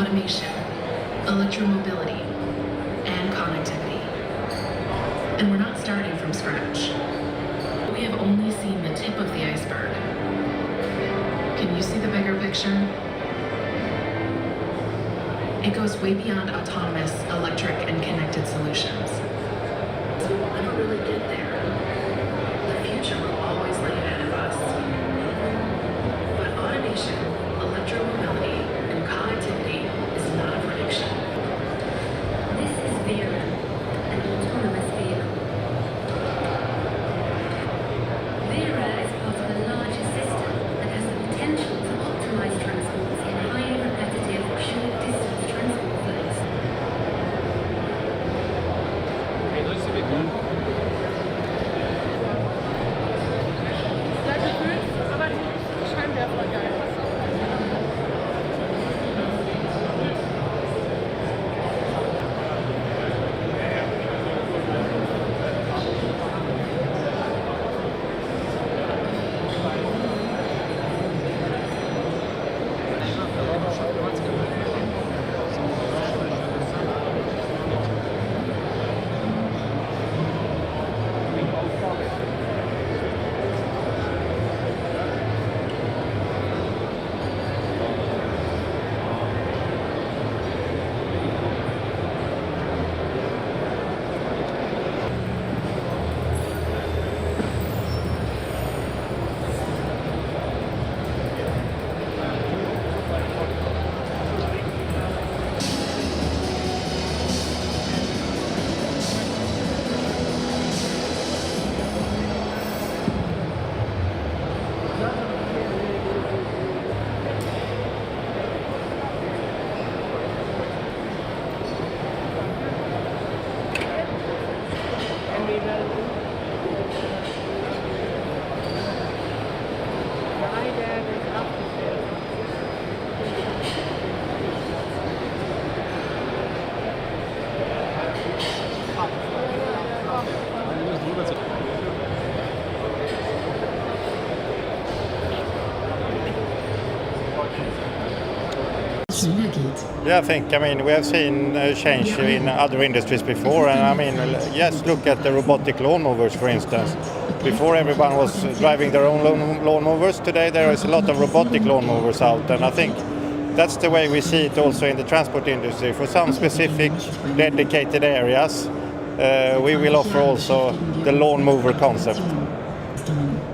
automation, electromobility, and connectivity. And we're not starting from scratch. We have only seen the tip of the iceberg. Can you see the bigger picture? It goes way beyond autonomous, electric, and connected solutions. So we'll never really get there. The future will always lay ahead of us. But automation, electromobility, and connectivity is not a prediction. This is Vera, an autonomous vehicle. Vera is part of a larger system that has the potential to optimize transport in highly repetitive, short-distance transport flows. Sehr gefüllt, aber die Scheinwerfer geil. Yeah, I think, we have seen change in other industries before, and just look at the robotic lawnmowers, for instance. Before, everyone was driving their own lawnmowers. Today, there is a lot of robotic lawnmowers out, and I think that's the way we see it also in the transport industry. For some specific dedicated areas, we will offer also the lawn mover concept.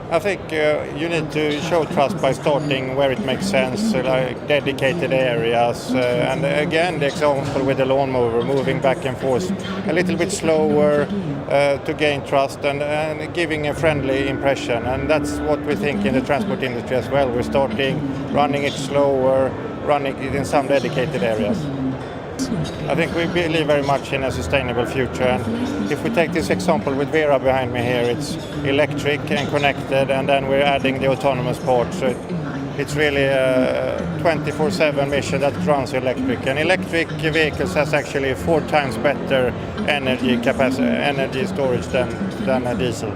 I think you need to show trust by starting where it makes sense, like dedicated areas, and again the example with the lawnmower, moving back and forth a little bit slower to gain trust and giving a friendly impression, and that's what we think in the transport industry as well. We're starting running it slower, running it in some dedicated areas. I think we believe very much in a sustainable future, and if we take this example with Vera behind me here, it's electric and connected, and then we're adding the autonomous part, so it's really a 24/7 mission that runs electric, and electric vehicles has actually 4 times better energy storage than a diesel.